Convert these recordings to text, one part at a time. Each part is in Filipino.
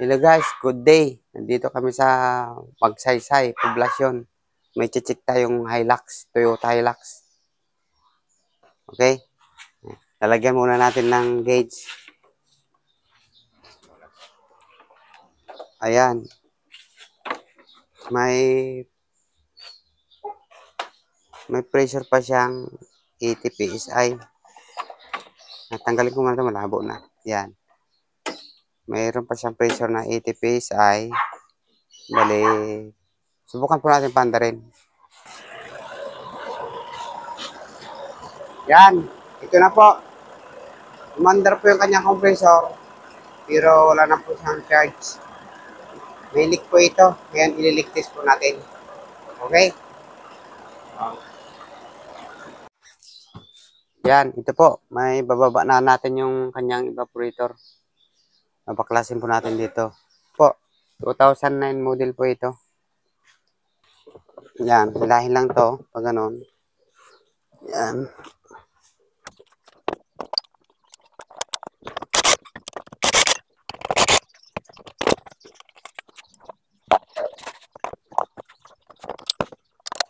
Hello guys, good day. Nandito kami sa Magsaysay, Poblasyon. May chichik tayong Hilux, Toyota Hilux. Okay? Lalagyan muna natin ng gauge. Ayan. May pressure pa siyang 80 PSI. Natanggalin ko muna ito, malabo na. Ayan. Mayroon pa siyang pressure na 80 PSI. Bali, subukan po natin panda rin. Yan. Ito na po. Umandar po yung kanyang compressor. Pero wala na po siyang charge. May leak po ito. Ngayon, ililik test po natin. Okay? Yan. Ito po. May bababa na natin yung kanyang evaporator. Nabaklasin po natin dito. Po. 2009 model po ito. Yan. Hilahin lang to. Pag ganun. Yan.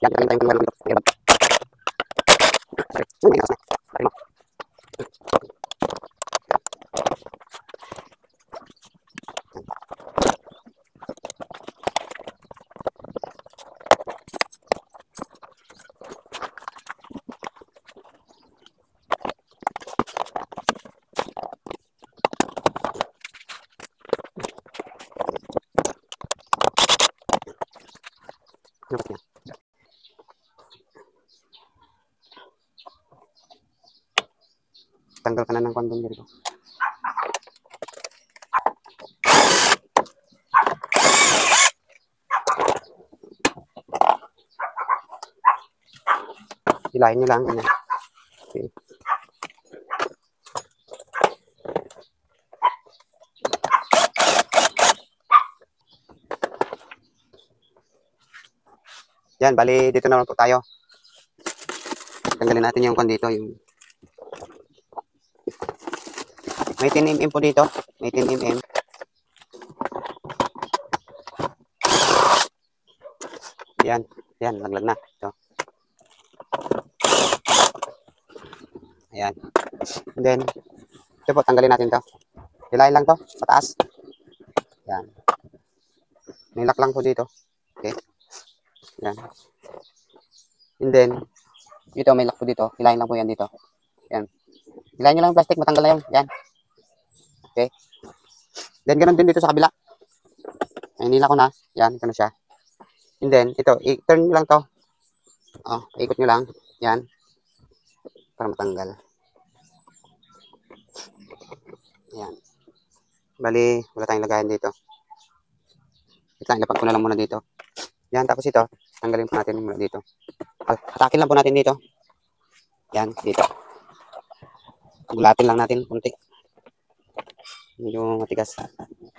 Yan. Yan. Yan. Yan. Tanggal ka na ng kondom dito. Hilahin nyo lang. Okay. Yan, bali dito na lang po tayo. Tanggalin natin yung dito. Yung... May 10 mm po dito. May 10 mm. Yan. Yan, laglag na. Ito. Ayan. And then, ito po, tanggalin natin to. Hilahin lang to, pataas. Yan. May lock lang po dito. Okay. Yan. And then, dito may lock po dito. Hilahin lang po yan dito. Yan. Hilahin nyo lang yung plastic, matanggal na yun. Yan. Okay. Then, ganun din dito sa kabila. Ay, nila ko na. Yan, ito na siya. And then, ito, i-turn nyo lang to. Oh, ikot nyo lang. Yan. Para matanggal. Yan. Bali, wala tayong lagayan dito. Ito, ilapag ko na lang muna dito. Yan, tapos ito, tanggalin po natin muna dito. Hatakin lang po natin dito. Yan, dito. Gulatin lang natin kunti. Medyo matigas.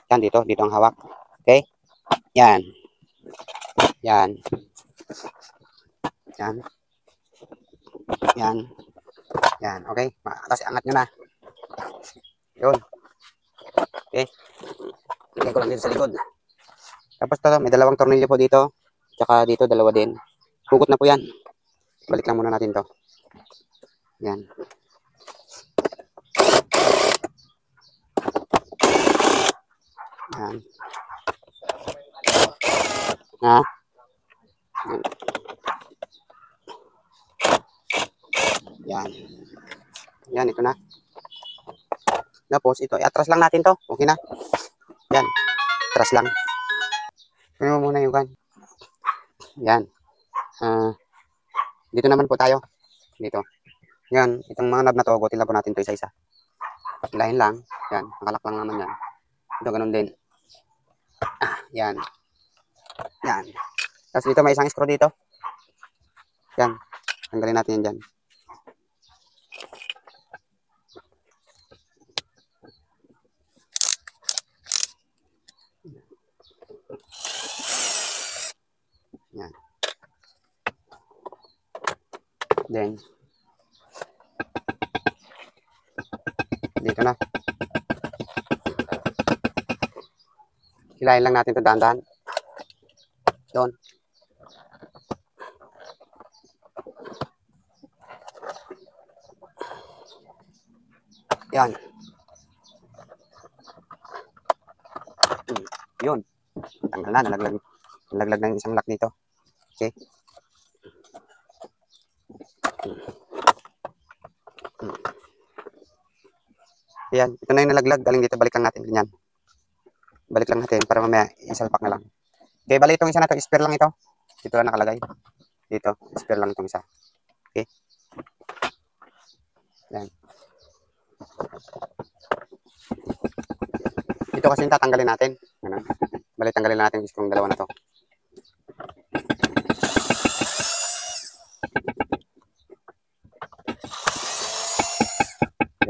Yan, dito ang hawak. Okay? Yan. Yan. Yan. Yan. Yan, okay? Tapos angat nyo na. Yun. Okay? Lagay ko lang dito sa likod. Tapos ito, may dalawang tornilyo po dito. Tsaka dito, dalawa din. Hugot na po yan. Balik lang muna natin to. Yan. Yan. Ha? Yan. Yan, ito na. Tapos ito, i-atras lang natin to. Okay na. Yan. Atras lang. Ano mo muna yung kan. Yan. Dito naman po tayo. Dito. Yan. Itong mga knob na to, gutin lang po natin to isa-isa. Hilahin lang. Yan. Nakalak lang naman yan. Ito, ganun din. Yan. Yan. Tapos dito may isang screw dito. Yan. Tanggalin natin yan dyan. Yan. Then, dito na. Hilahin lang natin ito dahan-dahan. Doon. Yan. Yun. Tanggal na. Nalaglag na yung isang lock dito. Okay. Yan. Ito na yung nalaglag. Galing dito. Balik lang natin. Ganyan. Balik lang natin para mamaya isalpak na lang. Okay. Balik itong isa na ito. Spare lang ito. Dito lang nakalagay. Dito. Spare lang itong isa. Okay. Yan. Ito kasi yung tatanggalin natin. Ano? Balik tanggalin natin itong dalawa na to.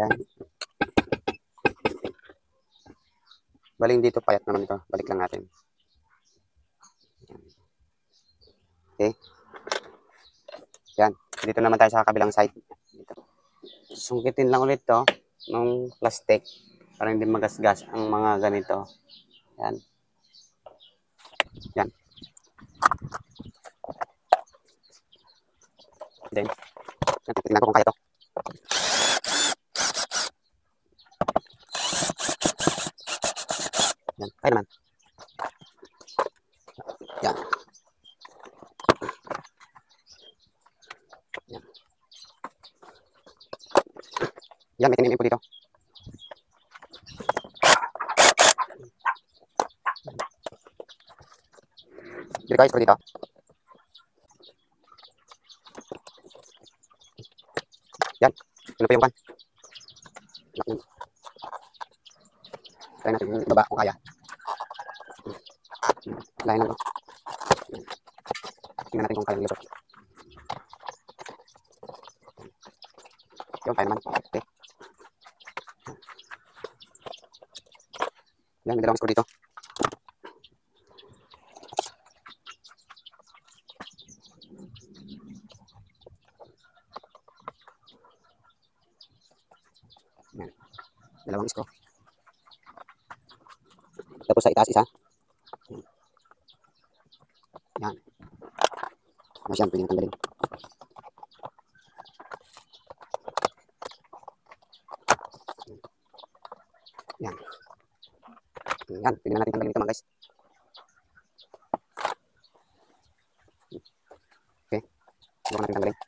Yan. Balik dito, payat naman ito. Balik lang natin. Okay. Yan. Dito naman tayo sa kabilang side. Dito. Sungkitin lang ulit to ng plastic para hindi magasgas ang mga ganito. Yan. Yan. Then, tingnan ko kung kaya to. Yan. Kaya naman. Yan. Yan. Yan, may tinimin po dito. Dito guys, dito. Yan. Ano pa yung kan? Try natin yung ibaba kung kaya. Lain lang. Tingnan natin kung kaya lusot. Yung kaya naman. Okay. Yan, may dalawang screw dito. Yan. Dalawang screw. Tapos sa itaas isa. Yan. Mas yan, pwede tanggalin. Yan. Yan, pwede na natin tanggalin ito mga guys. Okay. Subukan natin tanggalin.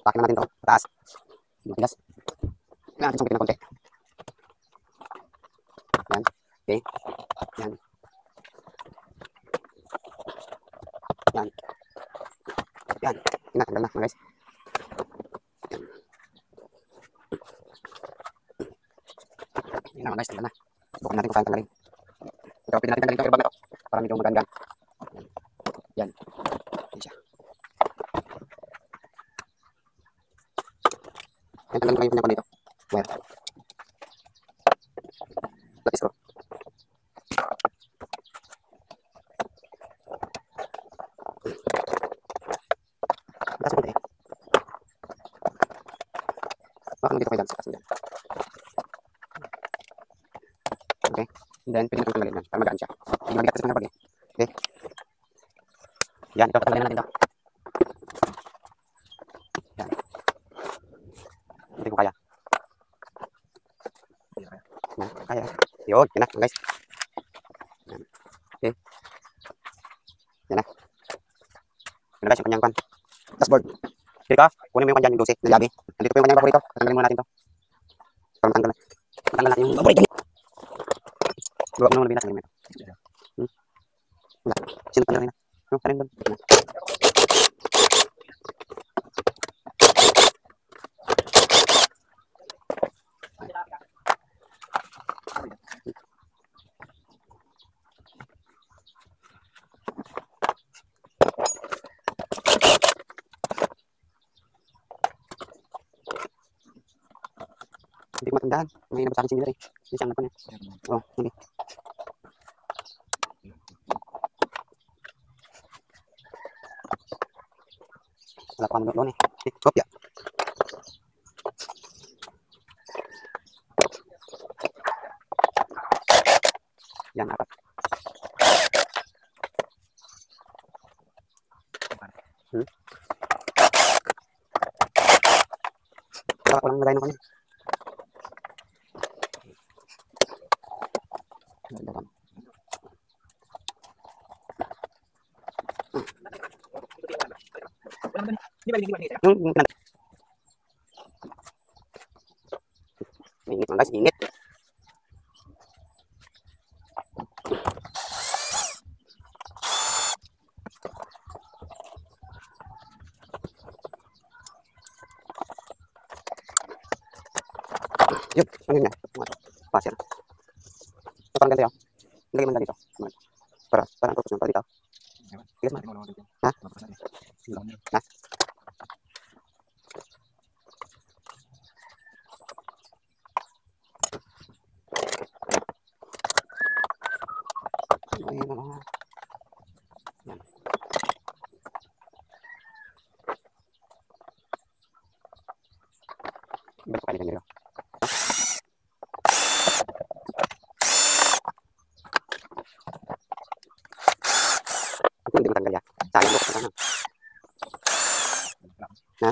Pakin natin ito. Pataas. Matigas. Yan, natin sungkitin na konti. Yan. Okay. Yan. Yan. Yan. Tinatanggal na mga guys. Yan. Yan na mga guys, tanggal na. Subukan natin kung saan tanggalin. Ito, pwede natin tanggalin itong airbag na ito. Para medyo magaan-gaan. Yan. Yan siya. Yan, tanggalin ko yung pinakon dito. Wire. Lapis ko. Taas ko eh. Baka nandito kayo dyan sa taas dyan. Okay. And then, pwede natin tanggalin yan para magaan siya. Hindi mabigat kasi mga bag eh. Okay. Yan, ito tatanggalin natin ito. Yan. Hindi ko kaya. Yan, kaya. Yun, yan na guys. Yan. Okay. Yan na. Yan na guys, yung kanyang pan. Dashboard. Sige ka, kunin mo yung kanyang yung dosi ng labi. Nandito po yung kanyang paborito. Tatanggalin muna natin ito. Para matanggal na. Matanggal natin yung paborito. Luwag mo naman nabi natin. Wala. Sino tanggalin na? No, kanin doon. Hindi ko matandaan. May nabasa akin sinila eh. Hindi siya ang napan niya. Oo, hindi. Wala pa kami doon eh. Kopya. Yan, 4. Walang lagay na kami. Yung ingit mga guys, ingit. Yun, ano yun nga? Pasir. So, parang ganito yun. Ilagay mo na dito. Parang purpose mo pa dito. Tigas mo. Ha? Ha? Ayun na lang. Yan. Iba pa kailangan nyo. Hindi matanggal yan. Sayang mo. Ano? Ha?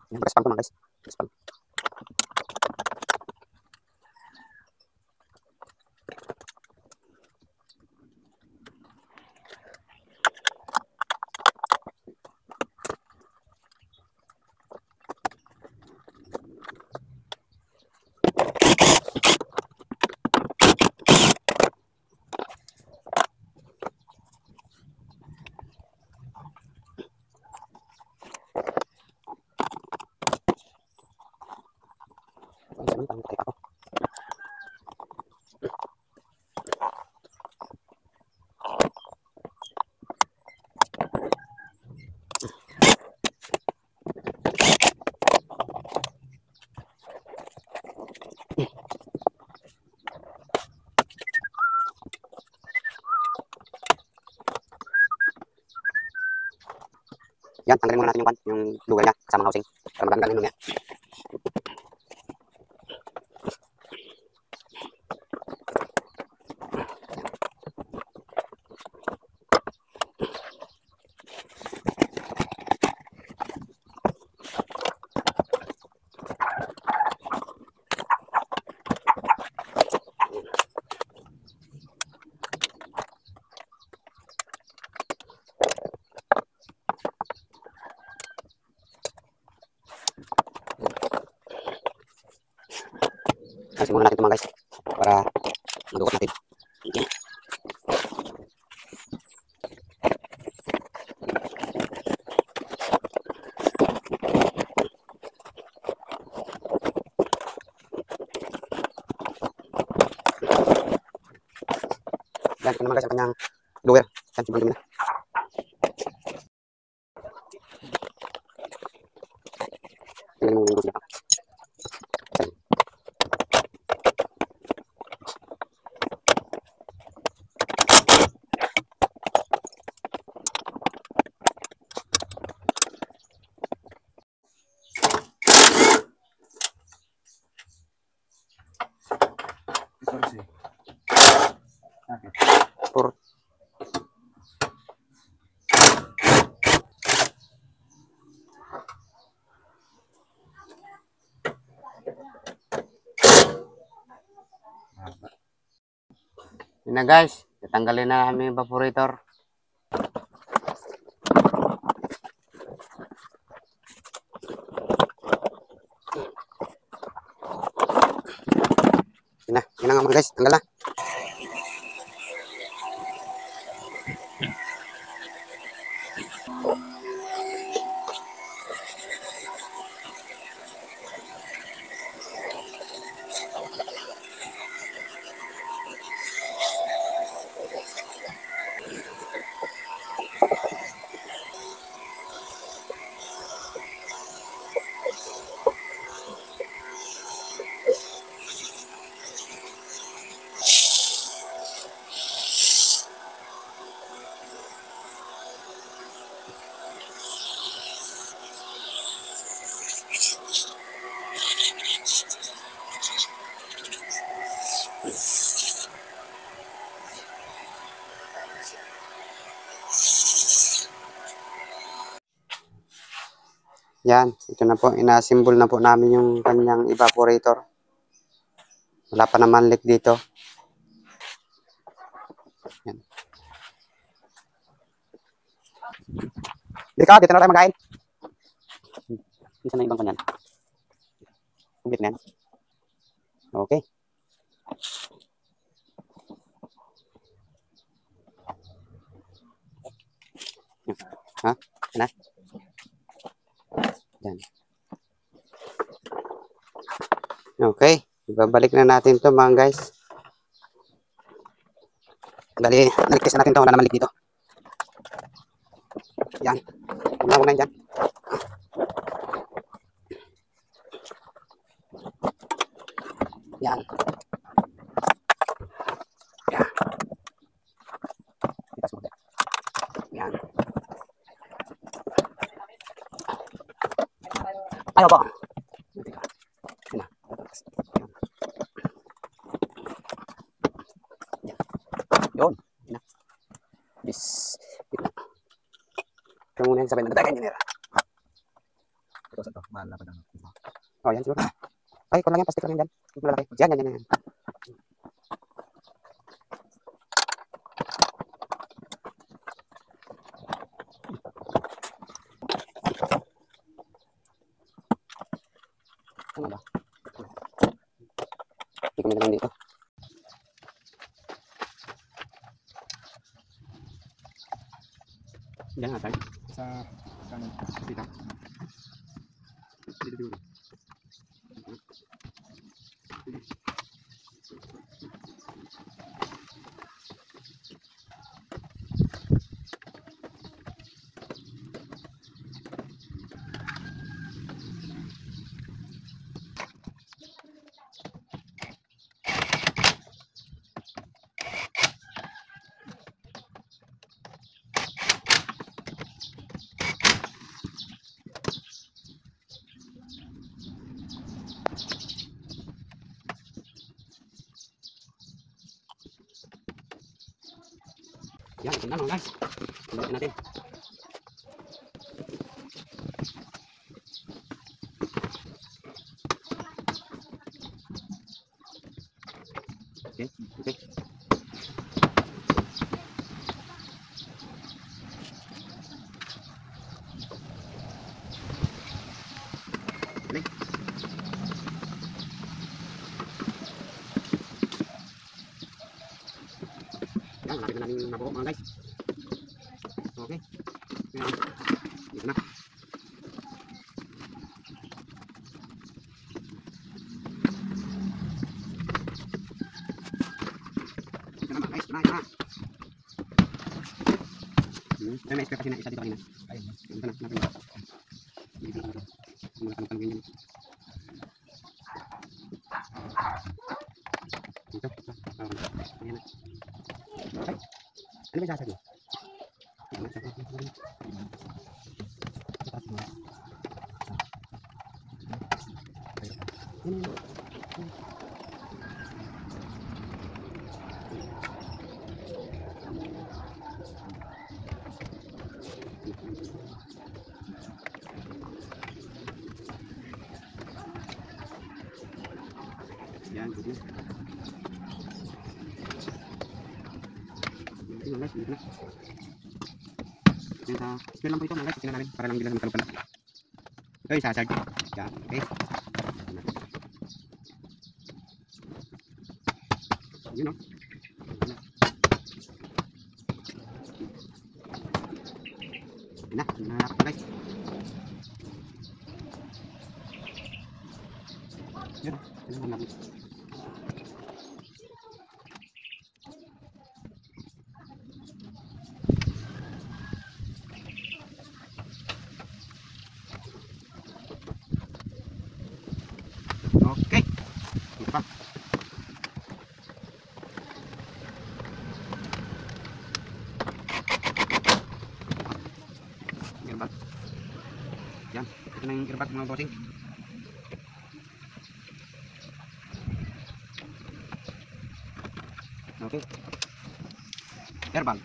Yan, press palm to mga guys. Press palm. Yan, tanggalin muna natin yung lugar niya kasama housing para matanggal yung niya. Ayusin muna natin ito mga guys para madukot natin. Okay. Yan, ito naman guys ang kanyang lower. Yan, sobrang dumi na. Tingnan mo yung lower niya. Pur. Yun na guys, tatanggalin na namin yung evaporator. Yun na nga mga guys, tanggal na. Yan, ito na po, ina-assemble na po namin yung kanyang evaporator. Wala pa naman leak dito. Yan. Dito na tayo magkain. Isa na ibang kanyan. Complete na yan. Okay. Ha? Ano? Yan. Okay. Ibabalik na natin to mga guys. Bali, naligtas na natin to. Wala naman leak dito. Yan. Huwag na dyan. Yan. Yan. Itas mo. Yan. Ayaw po. Yun. Bis. Ito muna yung sabay na dadagan yun. Ito sa ito, mahal na pa lang. Oh, yan siguro. Ay, kung lang yan, plastic lang yan dyan. Malaki. Yan. Ano ba? Hindi ko nilagay dito. Diyan nga tayo. Sa kanan. Dito. Dito. Yan, ito na guys. Tingnan natin. Okay. Yan, malapit na namin mabuo mga guys. Okay. Yan. Dito na. Dito na mga guys. Try na. May ma-spare kasi na isa dito kanina. Ayun. Dito na. Natin na. Dito na. Mga tanong-tanong ganyan. Dito. Ayan na. Ay. Ano ba yung sasabi? Yan, good. Tingnan guys, dito na. Spell lang po ito mga guys, tingnan namin para lang bilang magkalupala. Ito yung sasag. Yan, okay. Yun o. Yan na, nananap po guys. Yun o, nananap. Okay. Dito pa. Airbag. Yan. Ito na yung airbag mga bossing. Okay. Airbag.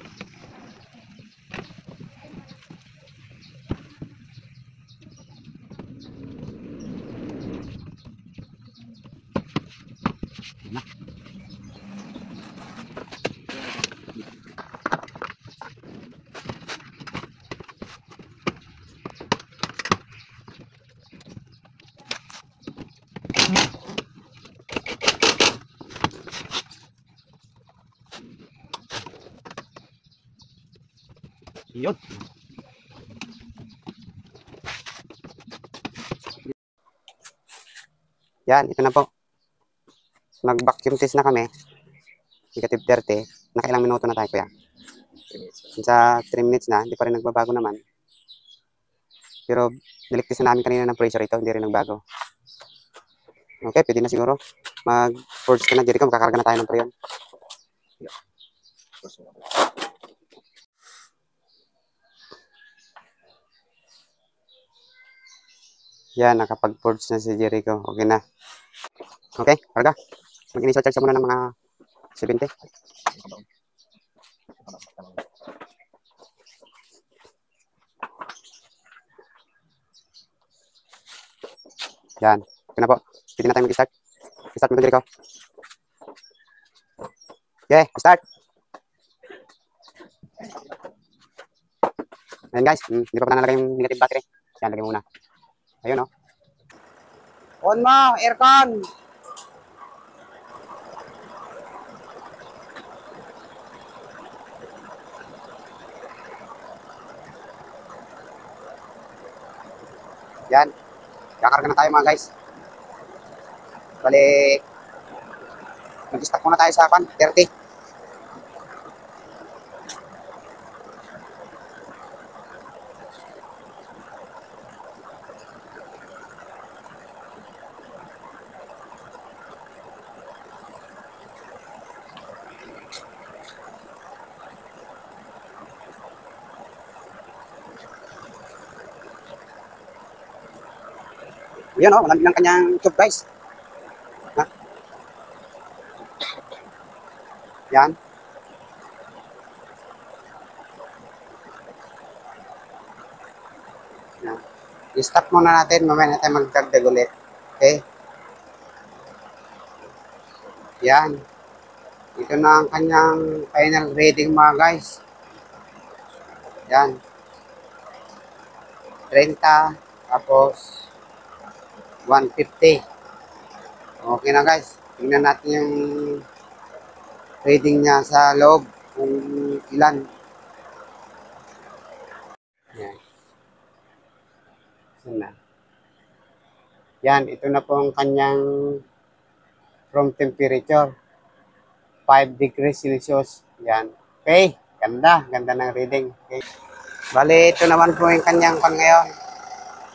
Yun. Yan, ito na po. Nag-vacuum test na kami. Negative 30. Nakailang minuto na tayo, kuya? 3 minutes. Sa 3 minutes na, hindi pa rin nagbabago naman. Pero, niligtis na namin kanina ng pressure ito, hindi rin nagbago. Okay, pwede na siguro. Mag-forge ka na, Jericho. Makakarga na tayo ng preyon. Yan, nakapag-forge na si Jericho. Okay na. Okay, karga. Mag-initial charge muna ng mga 70. Yan. Okay na po. Pwede na tayo mag-start. Start mo, Jericho. Okay, start. Ayan guys, hindi pa nalagay yung negative battery. Yan, lagay muna. Ayun, oh. On mo, aircon! Yan. Kakarga na tayo mga guys. Bali, mag-start muna tayo sa 30. Yan, oh, walang ng kanyang tube guys. Ha? Yan. Yan. I-stop muna natin, mamaya na tayo magdagdag ulit. Okay? Yan. Ito na ang kanyang final reading mga guys. Yan. 30, tapos 150. Okay na guys. Tingnan natin yung reading niya sa loob kung ilan. Yan. Yan. Yan, ito na po ang kanyang room temperature. 5 degrees Celsius. Yan. Okay. Ganda. Ganda ng reading. Okay. Bali, ito naman po yung kanyang ngayon.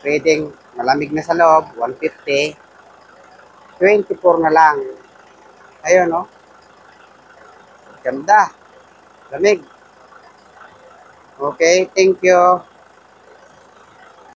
Reading. Malamig na sa loob. 150. 24 na lang. Ayun, no? Ganda. Lamig. Okay. Thank you.